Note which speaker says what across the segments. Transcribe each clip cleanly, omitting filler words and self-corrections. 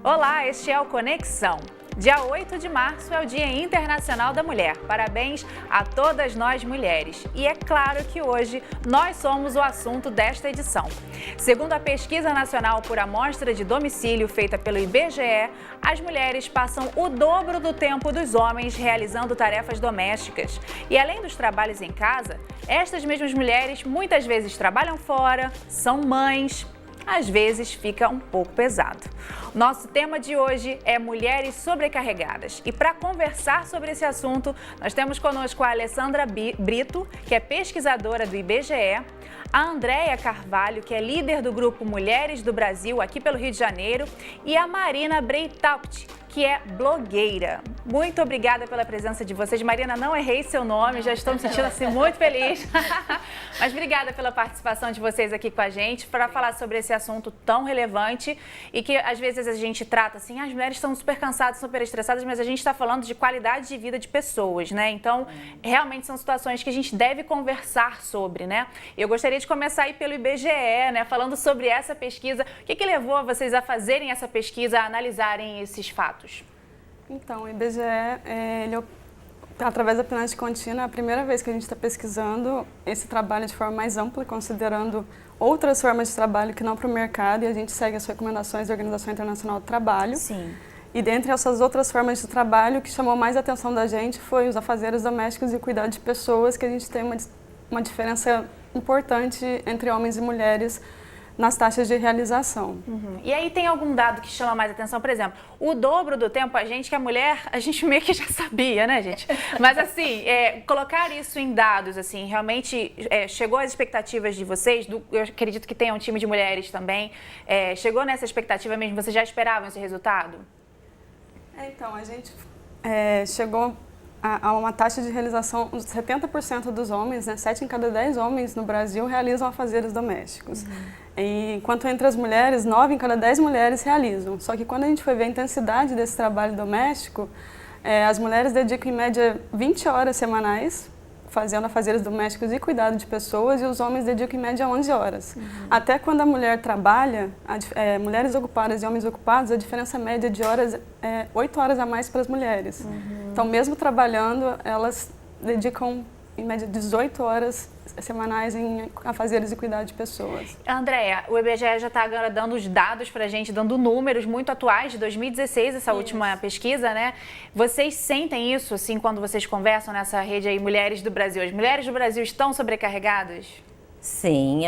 Speaker 1: Olá, este é o Conexão. Dia 8 de março é o Dia Internacional da Mulher. Parabéns a todas nós mulheres. E é claro que hoje nós somos o assunto desta edição. Segundo a Pesquisa Nacional por Amostra de Domicílio feita pelo IBGE, as mulheres passam o dobro do tempo dos homens realizando tarefas domésticas. E além dos trabalhos em casa, estas mesmas mulheres muitas vezes trabalham fora, são mães. Às vezes fica um pouco pesado. Nosso tema de hoje é mulheres sobrecarregadas. E para conversar sobre esse assunto, nós temos conosco a Alessandra Brito, que é pesquisadora do IBGE, a Andréia Carvalho, que é líder do grupo Mulheres do Brasil, aqui pelo Rio de Janeiro, e a Marina Breithaupt, que é blogueira. Muito obrigada pela presença de vocês. Marina, não errei seu nome, já estou me sentindo assim muito feliz. Mas obrigada pela participação de vocês aqui com a gente para falar sobre esse assunto tão relevante e que às vezes a gente trata assim, as mulheres estão super cansadas, super estressadas, mas a gente está falando de qualidade de vida de pessoas, né? Então, realmente são situações que a gente deve conversar sobre, né? Eu gostaria de começar aí pelo IBGE, né? Falando sobre essa pesquisa. O que levou vocês a fazerem essa pesquisa, a analisarem esses fatos?
Speaker 2: Então, o IBGE, através da pirâmide contínua, é a primeira vez que a gente está pesquisando esse trabalho de forma mais ampla, considerando outras formas de trabalho que não para o mercado, e a gente segue as recomendações da Organização Internacional do Trabalho.
Speaker 1: Sim.
Speaker 2: E dentre essas outras formas de trabalho, o que chamou mais a atenção da gente foi os afazeres domésticos e o cuidado de pessoas, que a gente tem uma diferença importante entre homens e mulheres nas taxas de realização.
Speaker 1: E aí tem algum dado que chama mais atenção? Por exemplo, o dobro do tempo, que a mulher, a gente meio que já sabia, né, gente? Mas assim, colocar isso em dados, assim, realmente chegou às expectativas de vocês? Eu acredito que tenha um time de mulheres também. Chegou nessa expectativa mesmo? Vocês já esperavam esse resultado?
Speaker 2: Então, a gente chegou a uma taxa de realização, 70% dos homens, né, 7 em cada 10 homens no Brasil realizam afazeres domésticos. Enquanto entre as mulheres, 9 em cada 10 mulheres realizam. Só que quando a gente foi ver a intensidade desse trabalho doméstico, as mulheres dedicam em média 20 horas semanais fazendo afazeres domésticos e cuidado de pessoas, e os homens dedicam em média 11 horas. Até quando a mulher trabalha, mulheres ocupadas e homens ocupados, a diferença média de horas é 8 horas a mais para as mulheres. Então, mesmo trabalhando, elas dedicam em média 18 horas semanais em afazeres e cuidado de pessoas.
Speaker 1: Andréia, o IBGE já está agora dando os dados para a gente, dando números muito atuais de 2016, essa última pesquisa, né? Vocês sentem isso, assim, quando vocês conversam nessa rede aí, Mulheres do Brasil? As mulheres do Brasil estão sobrecarregadas?
Speaker 3: Sim,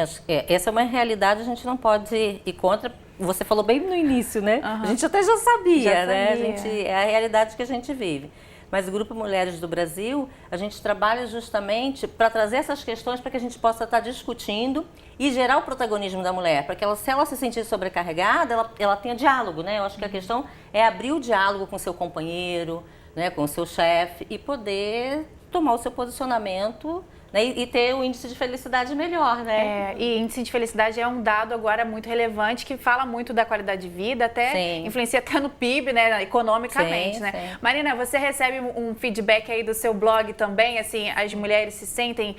Speaker 3: essa é uma realidade, a gente não pode ir contra. Você falou bem no início, né? A gente até já sabia, né? É a realidade que a gente vive. Mas o Grupo Mulheres do Brasil, a gente trabalha justamente para trazer essas questões para que a gente possa estar discutindo e gerar o protagonismo da mulher, para que ela, se ela se sentir sobrecarregada, ela tenha diálogo, né? Eu acho que a questão é abrir o diálogo com o seu companheiro, né, com o seu chefe, e poder tomar o seu posicionamento, né, e ter o índice de felicidade melhor, né?
Speaker 1: E índice de felicidade é um dado agora muito relevante que fala muito da qualidade de vida, até influencia até no PIB, né, economicamente, né? Sim. Marina, você recebe um feedback aí do seu blog também, assim, as mulheres se sentem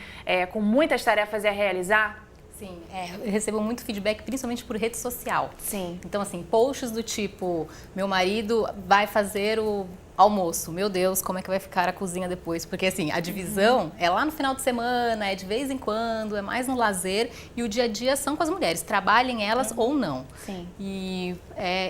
Speaker 1: com muitas tarefas a realizar?
Speaker 4: Sim, eu recebo muito feedback, principalmente por rede social.
Speaker 1: Sim.
Speaker 4: Então, assim, posts do tipo, meu marido vai fazer o almoço, meu Deus, como é que vai ficar a cozinha depois? Porque, assim, a divisão é lá no final de semana, é de vez em quando, é mais no lazer, e o dia a dia são com as mulheres, trabalhem elas ou não.
Speaker 1: Sim.
Speaker 4: E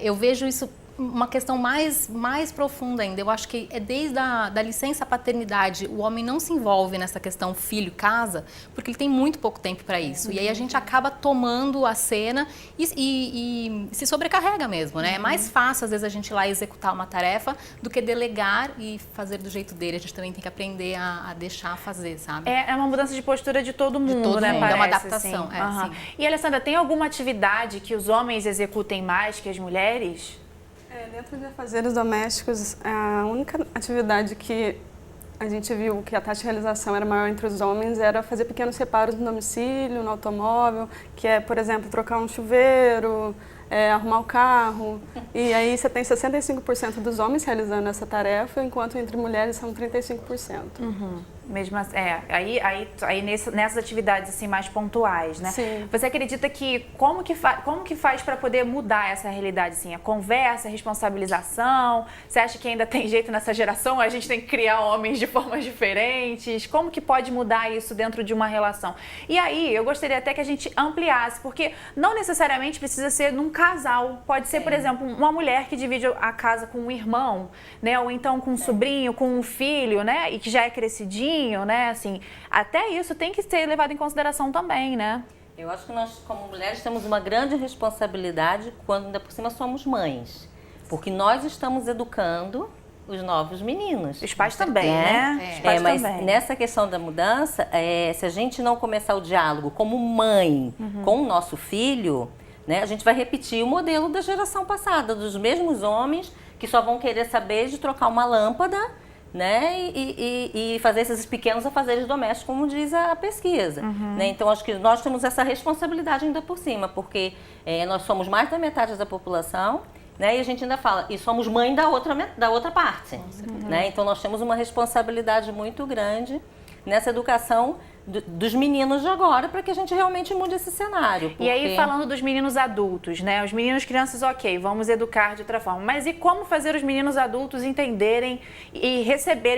Speaker 4: eu vejo isso uma questão mais profunda ainda. Eu acho que é desde da licença paternidade, o homem não se envolve nessa questão filho-casa, porque ele tem muito pouco tempo para isso. E aí a gente acaba tomando a cena e se sobrecarrega mesmo, né? É mais fácil, às vezes, a gente ir lá executar uma tarefa do que delegar e fazer do jeito dele. A gente também tem que aprender a deixar fazer, sabe?
Speaker 1: É uma mudança de postura de todo mundo, né? Parece,
Speaker 4: é uma adaptação.
Speaker 1: Sim. E, Alessandra, tem alguma atividade que os homens executem mais que as mulheres?
Speaker 2: Dentro de afazeres domésticos, a única atividade que a gente viu que a taxa de realização era maior entre os homens era fazer pequenos reparos no domicílio, no automóvel, que é, por exemplo, trocar um chuveiro, arrumar o carro. E aí você tem 65% dos homens realizando essa tarefa, enquanto entre mulheres são 35%.
Speaker 1: Mesmo assim, aí nessas atividades assim mais pontuais, né?
Speaker 2: Sim.
Speaker 1: Você acredita que como que faz para poder mudar essa realidade assim? A conversa, a responsabilização? Você acha que ainda tem jeito nessa geração? A gente tem que criar homens de formas diferentes? Como que pode mudar isso dentro de uma relação? E aí, eu gostaria até que a gente ampliasse, porque não necessariamente precisa ser num casal. Pode ser, por exemplo, uma mulher que divide a casa com um irmão, né? Ou então com um sobrinho, com um filho, né? E que já é crescidinho, né? Assim, até isso tem que ser levado em consideração também, né?
Speaker 3: Eu acho que nós, como mulheres, temos uma grande responsabilidade quando, ainda por cima, somos mães. Porque nós estamos educando os novos meninos.
Speaker 1: Os pais também, né? Os pais
Speaker 3: mas
Speaker 1: também.
Speaker 3: nessa questão da mudança, se a gente não começar o diálogo como mãe com o nosso filho, né, a gente vai repetir o modelo da geração passada, dos mesmos homens que só vão querer saber de trocar uma lâmpada, né, e fazer esses pequenos afazeres domésticos, como diz a pesquisa. Né? Então, acho que nós temos essa responsabilidade ainda por cima, porque nós somos mais da metade da população, né, e a gente ainda fala, e somos mãe da outra parte. Né? Então, nós temos uma responsabilidade muito grande nessa educação dos meninos de agora, para que a gente realmente mude esse cenário. Porque...
Speaker 1: E aí, falando dos meninos adultos, né? Os meninos crianças, ok, vamos educar de outra forma. Mas e como fazer os meninos adultos entenderem e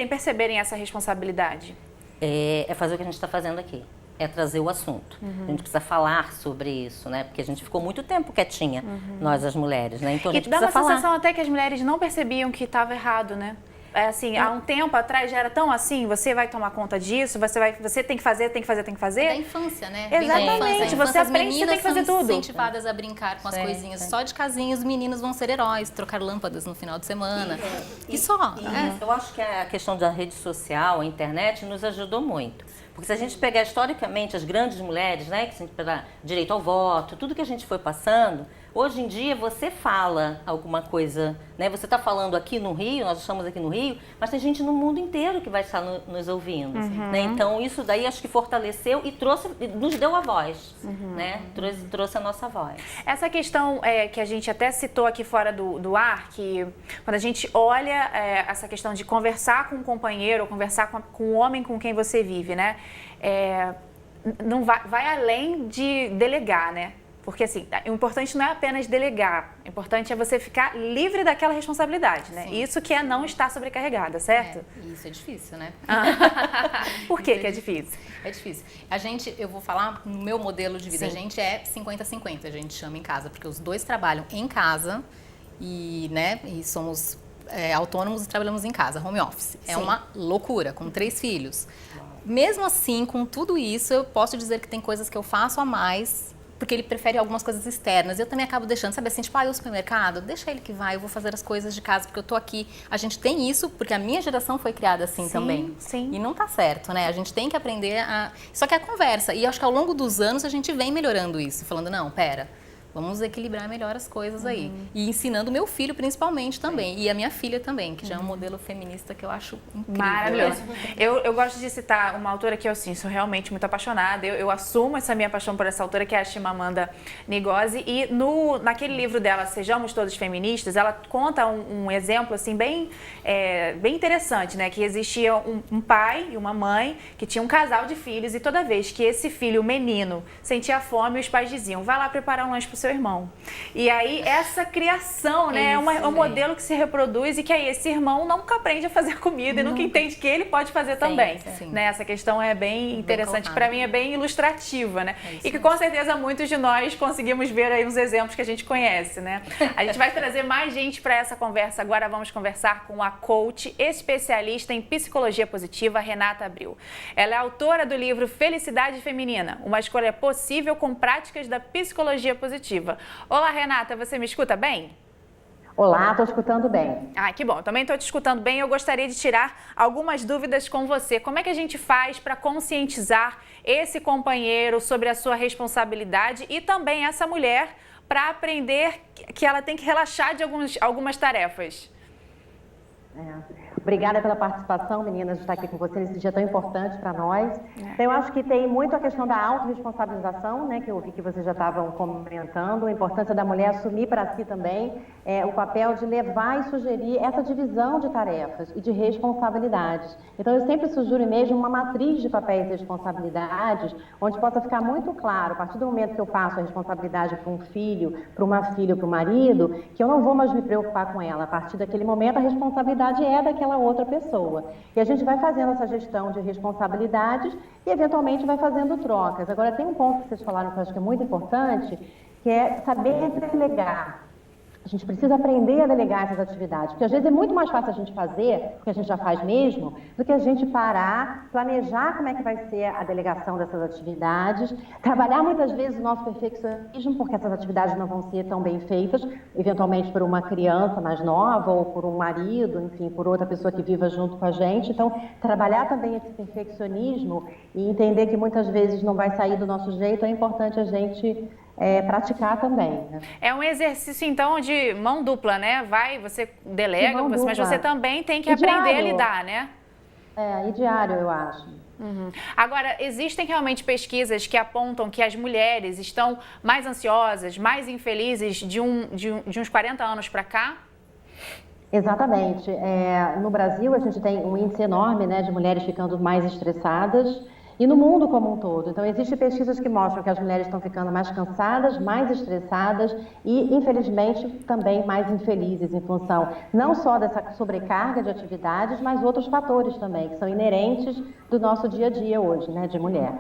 Speaker 1: perceberem essa responsabilidade?
Speaker 3: É fazer o que a gente está fazendo aqui. É trazer o assunto. A gente precisa falar sobre isso, né? Porque a gente ficou muito tempo quietinha, nós as mulheres, né? Então a gente precisa falar.
Speaker 1: E dá uma sensação até que as mulheres não percebiam que estava errado, né? Assim, há um tempo atrás já era tão assim, você vai tomar conta disso, você tem que fazer.
Speaker 4: É da infância, né?
Speaker 1: Exatamente, você aprende que você tem que fazer tudo.
Speaker 4: Incentivadas a brincar com as coisinhas. Só de casinha os meninos vão ser heróis, trocar lâmpadas no final de semana. E só.
Speaker 3: Eu acho que a questão da rede social, a internet, nos ajudou muito. Porque se a gente pegar historicamente as grandes mulheres, né, que a gente pegar direito ao voto, tudo que a gente foi passando, hoje em dia você fala alguma coisa, né? Você está falando aqui no Rio, nós estamos aqui no Rio, mas tem gente no mundo inteiro que vai estar nos ouvindo. Né? Então isso daí acho que fortaleceu e nos deu a voz, né? Trouxe a nossa voz.
Speaker 1: Essa questão que a gente até citou aqui fora do ar, que quando a gente olha essa questão de conversar com um companheiro, ou conversar com o homem com quem você vive, né? Não vai além de delegar, né? Porque, assim, o importante não é apenas delegar, o importante é você ficar livre daquela responsabilidade, né? Sim. Isso que é não estar sobrecarregada, certo?
Speaker 4: Isso é difícil, né?
Speaker 1: Por que é difícil?
Speaker 4: É difícil. Eu vou falar, no meu modelo de vida, a gente é 50-50, a gente chama em casa, porque os dois trabalham em casa e somos autônomos e trabalhamos em casa, home office. É uma loucura, com 3 filhos. Mesmo assim, com tudo isso, eu posso dizer que tem coisas que eu faço a mais, porque ele prefere algumas coisas externas. Eu também acabo deixando, sabe assim, tipo, o supermercado, deixa ele que vai, eu vou fazer as coisas de casa, porque eu tô aqui. A gente tem isso, porque a minha geração foi criada assim também.
Speaker 1: Sim.
Speaker 4: E não tá certo, né? A gente tem que aprender Só que é a conversa. E acho que ao longo dos anos a gente vem melhorando isso, falando, não, pera, vamos equilibrar melhor as coisas aí. E ensinando o meu filho, principalmente, também. E a minha filha também, que já é um modelo feminista que eu acho incrível.
Speaker 1: Maravilhoso. Eu gosto de citar uma autora que eu, sim, sou realmente muito apaixonada. Eu assumo essa minha paixão por essa autora, que é a Chimamanda Ngozi. E naquele livro dela, Sejamos Todos Feministas, ela conta um exemplo, assim, bem interessante, né? Que existia um pai e uma mãe que tinha um casal de filhos, e toda vez que esse filho, o menino, sentia fome, os pais diziam, vai lá preparar um lanche pro seu irmão. E aí, essa criação, né, é um modelo que se reproduz, e que aí esse irmão nunca aprende a fazer comida e nunca entende que ele pode fazer também. Sim. Né? Essa questão é bem interessante, para mim é bem ilustrativa, né? E que com certeza muitos de nós conseguimos ver aí uns exemplos que a gente conhece, né? A gente vai trazer mais gente para essa conversa. Agora vamos conversar com a coach especialista em psicologia positiva, Renata Abril. Ela é autora do livro Felicidade Feminina, uma escolha possível com práticas da psicologia positiva. Olá, Renata, você me escuta bem?
Speaker 5: Olá, estou escutando bem.
Speaker 1: Que bom. Eu também estou te escutando bem. Eu gostaria de tirar algumas dúvidas com você. Como é que a gente faz para conscientizar esse companheiro sobre a sua responsabilidade e também essa mulher para aprender que ela tem que relaxar de algumas tarefas?
Speaker 5: Obrigada pela participação, meninas, de estar aqui com vocês nesse dia tão importante para nós. Então, eu acho que tem muito a questão da autorresponsabilização, né, que eu vi que vocês já estavam comentando, a importância da mulher assumir para si também o papel de levar e sugerir essa divisão de tarefas e de responsabilidades. Então, eu sempre sugiro mesmo uma matriz de papéis e responsabilidades, onde possa ficar muito claro, a partir do momento que eu passo a responsabilidade para um filho, para uma filha, para o marido, que eu não vou mais me preocupar com ela. A partir daquele momento, a responsabilidade é daquela outra pessoa. E a gente vai fazendo essa gestão de responsabilidades e, eventualmente, vai fazendo trocas. Agora, tem um ponto que vocês falaram que eu acho que é muito importante, que é saber delegar. A gente precisa aprender a delegar essas atividades, porque às vezes é muito mais fácil a gente fazer, porque a gente já faz mesmo, do que a gente parar, planejar como é que vai ser a delegação dessas atividades, trabalhar muitas vezes o nosso perfeccionismo, porque essas atividades não vão ser tão bem feitas, eventualmente por uma criança mais nova ou por um marido, enfim, por outra pessoa que viva junto com a gente. Então, trabalhar também esse perfeccionismo e entender que muitas vezes não vai sair do nosso jeito, é importante a gente praticar também, né?
Speaker 1: É um exercício, então, de mão dupla, né? Você delega, mas você também tem que aprender a lidar, né?
Speaker 5: E diário, eu acho.
Speaker 1: Agora, existem realmente pesquisas que apontam que as mulheres estão mais ansiosas, mais infelizes de uns 40 anos para cá?
Speaker 5: Exatamente. No Brasil, a gente tem um índice enorme, né, de mulheres ficando mais estressadas, e no mundo como um todo. Então, existem pesquisas que mostram que as mulheres estão ficando mais cansadas, mais estressadas e, infelizmente, também mais infelizes em função não só dessa sobrecarga de atividades, mas outros fatores também, que são inerentes do nosso dia a dia hoje, né, de mulher.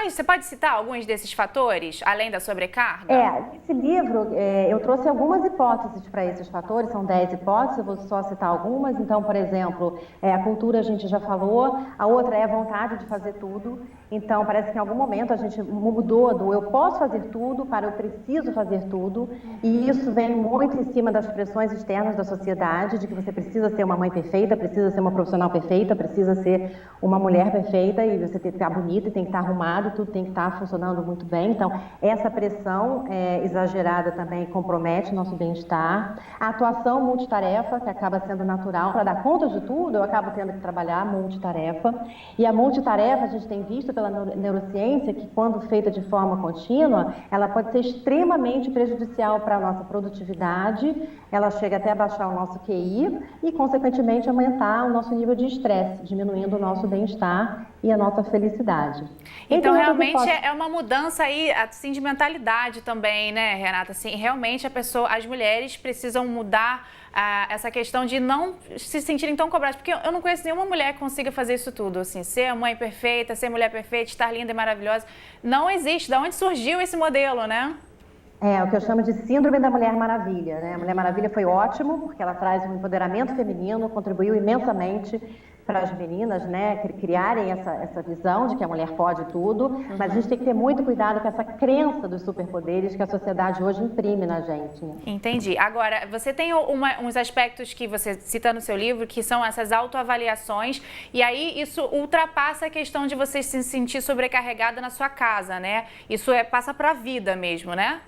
Speaker 1: Você pode citar alguns desses fatores, além da sobrecarga?
Speaker 5: Esse livro, eu trouxe algumas hipóteses para esses fatores, são 10 hipóteses, eu vou só citar algumas. Então, por exemplo, a cultura a gente já falou, a outra é a vontade de fazer tudo. Então, parece que em algum momento a gente mudou do eu posso fazer tudo para eu preciso fazer tudo, e isso vem muito em cima das pressões externas da sociedade, de que você precisa ser uma mãe perfeita, precisa ser uma profissional perfeita, precisa ser uma mulher perfeita, e você tem que estar bonita, tem que estar arrumado, tudo tem que estar funcionando muito bem. Então, essa pressão exagerada também compromete o nosso bem-estar. A atuação multitarefa, que acaba sendo natural, para dar conta de tudo, eu acabo tendo que trabalhar multitarefa. E a multitarefa, a gente tem visto pela neurociência que, quando feita de forma contínua, ela pode ser extremamente prejudicial para a nossa produtividade, ela chega até a baixar o nosso QI e, consequentemente, aumentar o nosso nível de estresse, diminuindo o nosso bem-estar e a nossa felicidade.
Speaker 1: Então, realmente é uma mudança aí, assim, de mentalidade também, né, Renata? Assim, realmente as mulheres precisam mudar essa questão de não se sentirem tão cobradas, porque eu não conheço nenhuma mulher que consiga fazer isso tudo, assim, ser mãe perfeita, ser mulher perfeita, estar linda e maravilhosa. Não existe. Da onde surgiu esse modelo, né?
Speaker 5: O que eu chamo de síndrome da Mulher Maravilha, né? A Mulher Maravilha foi ótimo, porque ela traz um empoderamento feminino, contribuiu imensamente para as meninas, né, criarem essa visão de que a mulher pode tudo, mas a gente tem que ter muito cuidado com essa crença dos superpoderes que a sociedade hoje imprime na gente, né?
Speaker 1: Entendi. Agora, você tem uns aspectos que você cita no seu livro, que são essas autoavaliações, e aí isso ultrapassa a questão de você se sentir sobrecarregada na sua casa, né? Isso passa para a vida mesmo, né?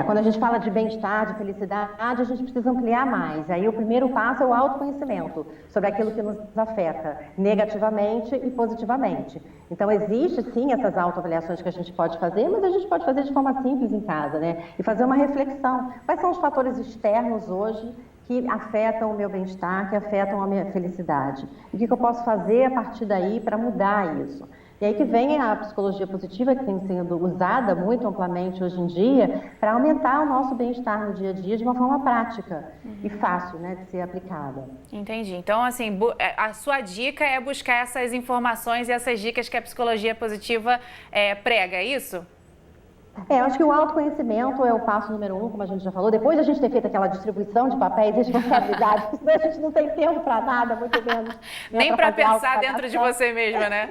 Speaker 5: Quando a gente fala de bem-estar, de felicidade, a gente precisa ampliar mais. Aí o primeiro passo é o autoconhecimento sobre aquilo que nos afeta negativamente e positivamente. Então, existe sim essas autoavaliações que a gente pode fazer, mas a gente pode fazer de forma simples em casa, né? E fazer uma reflexão. Quais são os fatores externos hoje que afetam o meu bem-estar, que afetam a minha felicidade? E o que eu posso fazer a partir daí para mudar isso? E aí que vem a psicologia positiva, que tem sido usada muito amplamente hoje em dia, para aumentar o nosso bem-estar no dia a dia de uma forma prática e fácil, né, de ser aplicada.
Speaker 1: Entendi. Então, assim, a sua dica é buscar essas informações e essas dicas que a psicologia positiva prega, é isso?
Speaker 5: Eu acho que o autoconhecimento é o passo número 1, como a gente já falou. Depois de a gente ter feito aquela distribuição de papéis e responsabilidades, porque a gente não tem tempo para nada, muito menos.
Speaker 1: Nem para pensar dentro de você mesma, né?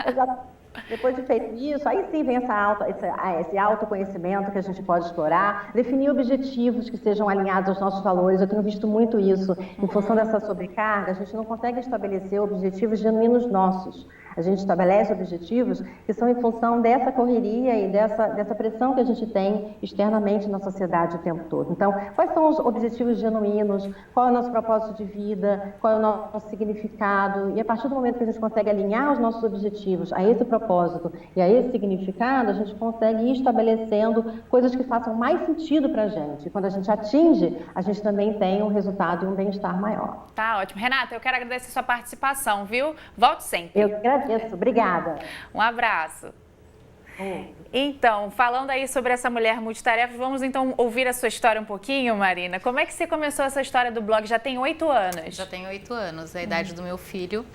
Speaker 5: Exato. Depois de feito isso, aí sim vem esse autoconhecimento que a gente pode explorar, definir objetivos que sejam alinhados aos nossos valores. Eu tenho visto muito isso. Em função dessa sobrecarga, a gente não consegue estabelecer objetivos genuínos nossos. A gente estabelece objetivos que são em função dessa correria e dessa pressão que a gente tem externamente na sociedade o tempo todo. Então, quais são os objetivos genuínos? Qual é o nosso propósito de vida? Qual é o nosso significado? E a partir do momento que a gente consegue alinhar os nossos objetivos a esse propósito e a esse significado, a gente consegue ir estabelecendo coisas que façam mais sentido para a gente. E quando a gente atinge, a gente também tem um resultado e um bem-estar maior.
Speaker 1: Tá ótimo. Renata, eu quero agradecer a sua participação, viu? Volte sempre.
Speaker 5: Eu que agradeço. Obrigada.
Speaker 1: Um abraço. Então, falando aí sobre essa mulher multitarefa, vamos então ouvir a sua história um pouquinho, Marina. Como é que você começou essa história do blog? Já tem 8 anos.
Speaker 4: Já tenho 8 anos, é a idade do meu filho.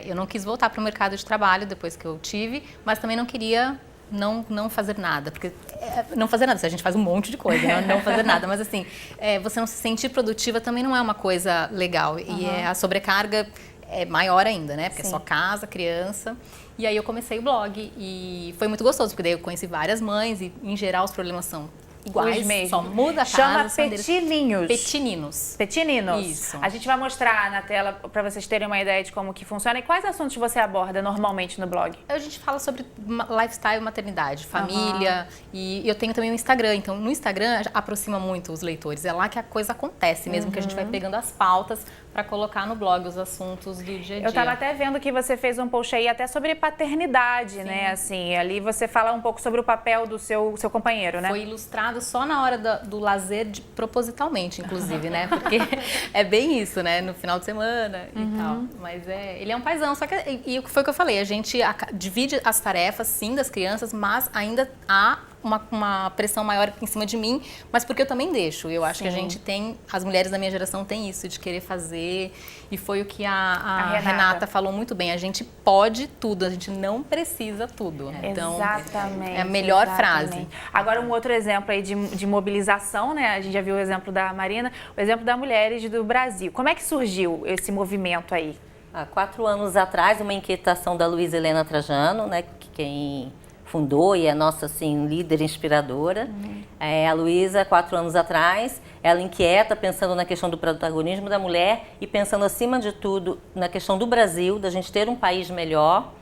Speaker 4: Eu não quis voltar para o mercado de trabalho depois que eu tive, mas também não queria não fazer nada, porque não fazer nada, a gente faz um monte de coisa, não fazer nada, mas assim, você não se sentir produtiva também não é uma coisa legal, e a sobrecarga é maior ainda, né, porque é só casa, criança. E aí eu comecei o blog e foi muito gostoso, porque daí eu conheci várias mães e, em geral, os problemas são iguais,
Speaker 1: mesmo.
Speaker 4: Só muda a casa.
Speaker 1: Chama Petininhos.
Speaker 4: Petininos.
Speaker 1: Petininos.
Speaker 4: Isso.
Speaker 1: A gente vai mostrar na tela para vocês terem uma ideia de como que funciona. E quais assuntos você aborda normalmente no blog?
Speaker 4: A gente fala sobre lifestyle, maternidade, família. E eu tenho também um Instagram. Então, no Instagram, aproxima muito os leitores. É lá que a coisa acontece, mesmo que a gente vai pegando as pautas para colocar no blog os assuntos do dia a dia.
Speaker 1: Eu estava até vendo que você fez um post aí até sobre paternidade, né? Assim, ali você fala um pouco sobre o papel do seu companheiro, né?
Speaker 4: Foi ilustrado só na hora do lazer, propositalmente, inclusive, né? Porque é bem isso, né? No final de semana e tal. Mas ele é um paizão, só que e foi o que eu falei, a gente divide as tarefas, sim, das crianças, mas ainda há uma pressão maior em cima de mim, mas porque eu também deixo. Eu acho que a gente tem, as mulheres da minha geração têm isso, de querer fazer, e foi o que a Renata falou muito bem, a gente pode tudo, a gente não precisa tudo. Então,
Speaker 1: exatamente.
Speaker 4: É a melhor frase.
Speaker 1: Agora, um outro exemplo aí de mobilização, né? A gente já viu o exemplo da Marina, o exemplo das mulheres do Brasil. Como é que surgiu esse movimento aí?
Speaker 3: Há 4 anos atrás, uma inquietação da Luísa Helena Trajano, né? Quem fundou e é nossa assim, líder inspiradora. A Luísa, 4 anos atrás, ela inquieta, pensando na questão do protagonismo da mulher e pensando, acima de tudo, na questão do Brasil, da gente ter um país melhor.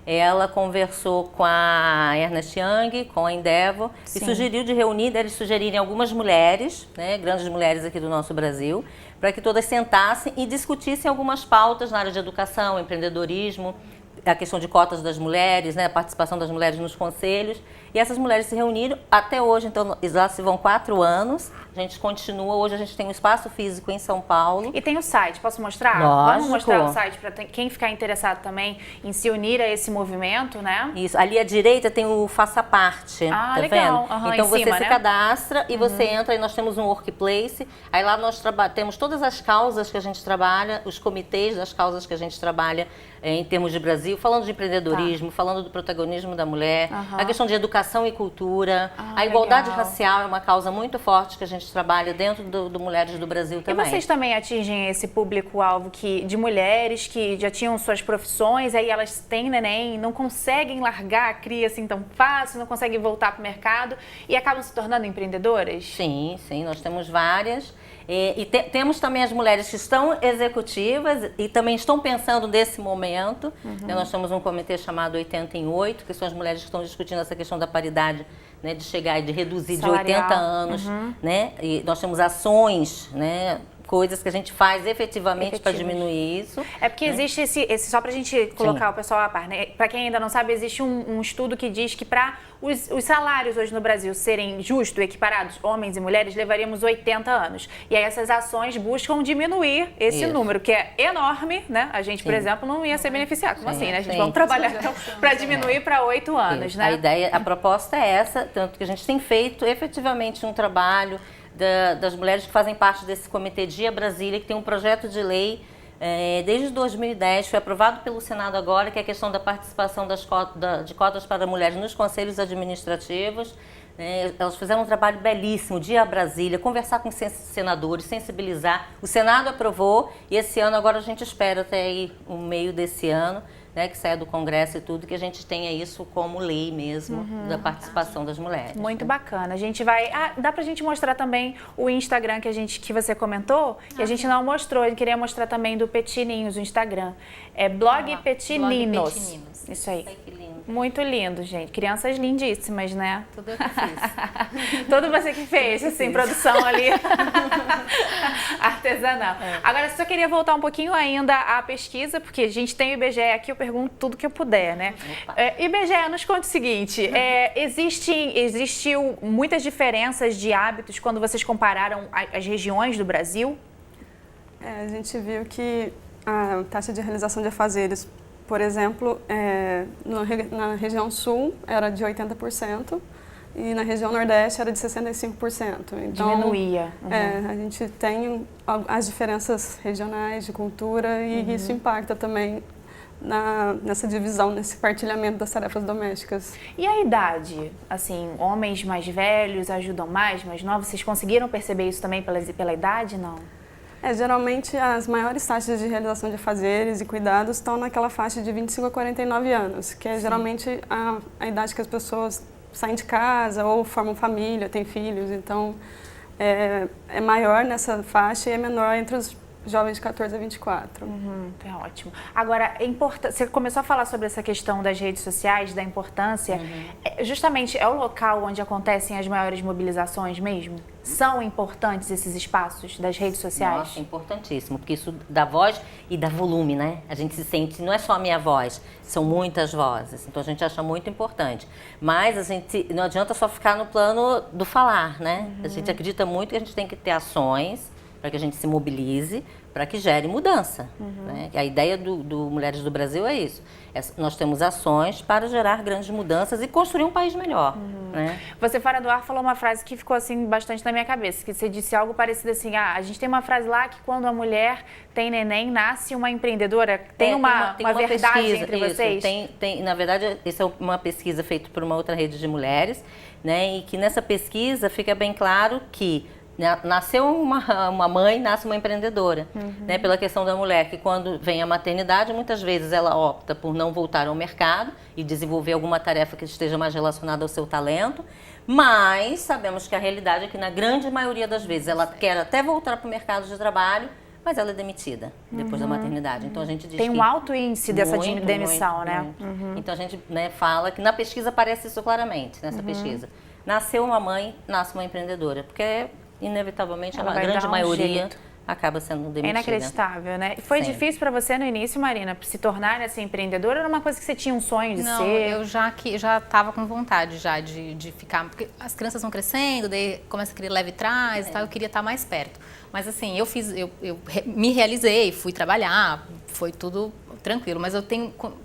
Speaker 3: Ela conversou com a Ernest Young, com a Endeavor, e sugeriu de reunir, eles sugerirem algumas mulheres, né, grandes mulheres aqui do nosso Brasil, para que todas sentassem e discutissem algumas pautas na área de educação, empreendedorismo, a questão de cotas das mulheres, né, a participação das mulheres nos conselhos. E essas mulheres se reuniram até hoje, então já se vão 4 anos. A gente continua, hoje a gente tem um espaço físico em São Paulo.
Speaker 1: E tem o site, posso mostrar?
Speaker 3: Lógico.
Speaker 1: Vamos mostrar o site para quem ficar interessado também em se unir a esse movimento, né?
Speaker 3: Isso, ali à direita tem o Faça Parte,
Speaker 1: tá
Speaker 3: legal.
Speaker 1: Vendo?
Speaker 3: Então você
Speaker 1: cima,
Speaker 3: se
Speaker 1: né?
Speaker 3: cadastra e você entra e nós temos um workplace. Aí lá nós temos todas as causas que a gente trabalha, os comitês das causas que a gente trabalha em termos de Brasil, falando de empreendedorismo, falando do protagonismo da mulher, a questão de educação e cultura, a igualdade racial é uma causa muito forte que a gente trabalha dentro do Mulheres do Brasil também.
Speaker 1: E vocês também atingem esse público-alvo de mulheres que já tinham suas profissões, aí elas têm neném, não conseguem largar a cria assim tão fácil, não conseguem voltar para o mercado e acabam se tornando empreendedoras?
Speaker 3: Sim, nós temos várias. Temos também as mulheres que estão executivas e também estão pensando nesse momento. Nós temos um comitê chamado 80 em 8, que são as mulheres que estão discutindo essa questão da paridade, né, de chegar e de reduzir
Speaker 1: salarial.
Speaker 3: De 80 anos. Né? E nós temos ações, né, coisas que a gente faz efetivamente para diminuir isso.
Speaker 1: É porque existe esse só para a gente colocar o pessoal a par, né? Para quem ainda não sabe, existe um estudo que diz que para os salários hoje no Brasil serem justos, equiparados, homens e mulheres, levaríamos 80 anos. E aí essas ações buscam diminuir esse número, que é enorme, né? A gente, por exemplo, não ia ser beneficiado. Como assim, né? A gente vai trabalhar então, para diminuir para 8 anos, né?
Speaker 3: A proposta é essa, tanto que a gente tem feito efetivamente um trabalho das mulheres que fazem parte desse Comitê Dia Brasília, que tem um projeto de lei desde 2010, foi aprovado pelo Senado agora, que é a questão da participação de cotas para mulheres nos conselhos administrativos. Elas fizeram um trabalho belíssimo, de ir a Brasília, conversar com os senadores, sensibilizar. O Senado aprovou e esse ano agora a gente espera até aí o meio desse ano, né, que saia do Congresso e tudo, que a gente tenha isso como lei mesmo, da participação das mulheres.
Speaker 1: Muito bacana. A gente vai... dá pra gente mostrar também o Instagram que você comentou, que a gente não mostrou. A gente queria mostrar também do Petininhos, o Instagram. É Blog Petininos. Isso aí.
Speaker 3: Que lindo.
Speaker 1: Muito lindo, gente. Crianças lindíssimas, né?
Speaker 4: Tudo eu que fiz.
Speaker 1: Tudo você que fez, assim, produção ali. Artesanal. Agora, só queria voltar um pouquinho ainda à pesquisa, porque a gente tem o IBGE aqui, eu pergunto tudo que eu puder, né? IBGE, nos conte o seguinte, existiu muitas diferenças de hábitos quando vocês compararam as regiões do Brasil?
Speaker 2: A gente viu que a taxa de realização de afazeres, por exemplo, na região sul era de 80% e na região nordeste era de 65%. Então,
Speaker 1: diminuía.
Speaker 2: A gente tem as diferenças regionais de cultura e isso impacta também nessa divisão, nesse partilhamento das tarefas domésticas.
Speaker 1: E a idade? Assim, homens mais velhos ajudam mais novos? Vocês conseguiram perceber isso também pela idade, não?
Speaker 2: Geralmente as maiores taxas de realização de afazeres e cuidados estão naquela faixa de 25 a 49 anos, que é geralmente a idade que as pessoas saem de casa ou formam família, têm filhos. Então, é maior nessa faixa e é menor entre os jovens de 14 a 24.
Speaker 1: É ótimo. Agora, você começou a falar sobre essa questão das redes sociais, da importância. Justamente, é o local onde acontecem as maiores mobilizações mesmo? São importantes esses espaços das redes sociais?
Speaker 3: Nossa, importantíssimo, porque isso dá voz e dá volume, né? A gente se sente, não é só a minha voz, são muitas vozes, então a gente acha muito importante. Mas a gente, não adianta só ficar no plano do falar, né? A gente acredita muito que a gente tem que ter ações para que a gente se mobilize, para que gere mudança. Né? A ideia do Mulheres do Brasil é isso. Nós temos ações para gerar grandes mudanças e construir um país melhor. Né?
Speaker 1: Você, fora do ar, falou uma frase que ficou assim bastante na minha cabeça, que você disse algo parecido assim, a gente tem uma frase lá que quando a mulher tem neném, nasce uma empreendedora. Tem uma verdade pesquisa, entre vocês?
Speaker 3: Na verdade, essa é uma pesquisa feita por uma outra rede de mulheres, né? E que nessa pesquisa fica bem claro que nasceu uma mãe, nasce uma empreendedora, né? Pela questão da mulher, que quando vem a maternidade, muitas vezes ela opta por não voltar ao mercado e desenvolver alguma tarefa que esteja mais relacionada ao seu talento, mas sabemos que a realidade é que na grande maioria das vezes ela quer até voltar para o mercado de trabalho, mas ela é demitida depois da maternidade. Então a gente diz
Speaker 1: tem um alto índice dessa demissão, né?
Speaker 3: Então a gente fala que na pesquisa aparece isso claramente, nessa pesquisa. Nasceu uma mãe, nasce uma empreendedora, porque inevitavelmente a grande maioria acaba sendo demitida.
Speaker 1: É inacreditável, né? E foi difícil para você no início, Marina, se tornar assim, empreendedora? Era uma coisa que você tinha um sonho de ser?
Speaker 4: Não, eu já estava com vontade já de ficar, porque as crianças vão crescendo, daí começa a querer leve trás e tal, eu queria estar mais perto. Mas assim, eu me realizei, fui trabalhar, foi tudo tranquilo, mas eu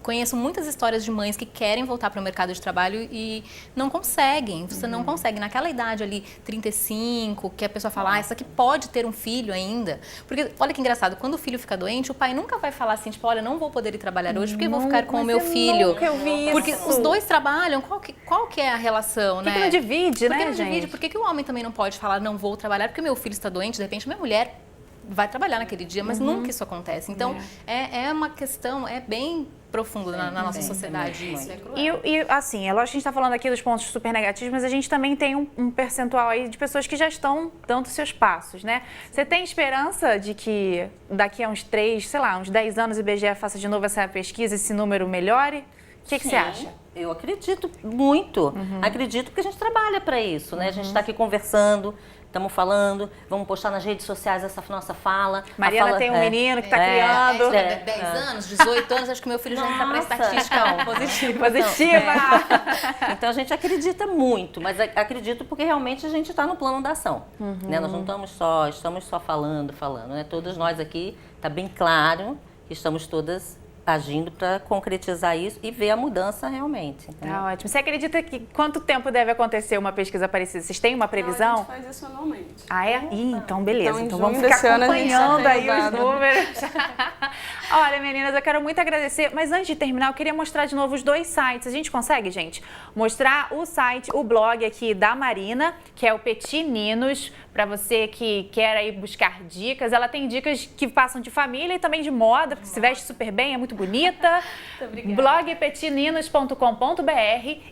Speaker 4: conheço muitas histórias de mães que querem voltar para o mercado de trabalho e não conseguem. Você não consegue. Naquela idade ali, 35, que a pessoa fala, essa aqui pode ter um filho ainda. Porque, olha que engraçado, quando o filho fica doente, o pai nunca vai falar assim, tipo, olha, não vou poder ir trabalhar hoje porque vou ficar com o meu filho.
Speaker 1: Nunca eu vi isso.
Speaker 4: Porque os dois trabalham, qual que é a relação, né?
Speaker 1: Por que não divide, né,
Speaker 4: não divide? Por que o homem também não pode falar, não vou trabalhar porque meu filho está doente, de repente minha mulher vai trabalhar naquele dia, mas nunca isso acontece. Então, é uma questão, bem profundo na nossa sociedade. Isso é cruel.
Speaker 1: E assim, é lógico que a gente está falando aqui dos pontos super negativos, mas a gente também tem um percentual aí de pessoas que já estão dando seus passos, né? Você tem esperança de que daqui a uns 10 anos o IBGE faça de novo essa pesquisa, esse número melhore? O que você acha?
Speaker 3: Eu acredito muito. Acredito porque a gente trabalha para isso, né? A gente está aqui conversando, estamos falando, vamos postar nas redes sociais essa nossa fala.
Speaker 1: Mariana tem um menino que está criando.
Speaker 4: 10 anos, 18 anos, acho que meu filho já entra para a estatística positiva.
Speaker 3: Então a gente acredita muito, mas acredito porque realmente a gente está no plano da ação. Né? Nós não estamos só falando, né? Todos nós aqui, está bem claro que estamos todas agindo para concretizar isso e ver a mudança realmente.
Speaker 1: Tá ótimo. Você acredita que quanto tempo deve acontecer uma pesquisa parecida? Vocês têm uma previsão?
Speaker 2: Não, a gente faz isso anualmente.
Speaker 1: Ah, é? Então beleza. Então vamos
Speaker 2: junho
Speaker 1: ficar
Speaker 2: desse ano,
Speaker 1: acompanhando aí os
Speaker 2: dado.
Speaker 1: números. Olha, meninas, eu quero muito agradecer, mas antes de terminar, eu queria mostrar de novo os 2 sites. A gente consegue, gente? Mostrar o site, o blog aqui da Marina, que é o Petit Ninos, para você que quer aí buscar dicas. Ela tem dicas que passam de família e também de moda, porque se veste super bem, é muito bonita. Blog petininos.com.br,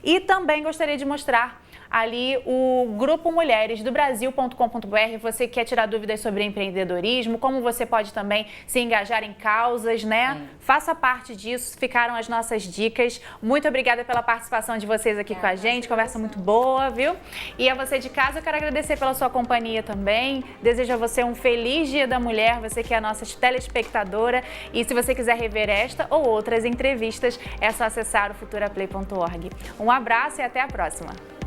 Speaker 1: e também gostaria de mostrar ali o Grupo Mulheres do Brasil.com.br. Você quer tirar dúvidas sobre empreendedorismo, como você pode também se engajar em causas, né? Faça parte disso, ficaram as nossas dicas. Muito obrigada pela participação de vocês aqui com a gente, conversa muito boa, viu? E a você de casa, eu quero agradecer pela sua companhia também. Desejo a você um feliz Dia da Mulher, você que é a nossa telespectadora. E se você quiser rever esta ou outras entrevistas, é só acessar o futuraplay.org. Um abraço e até a próxima!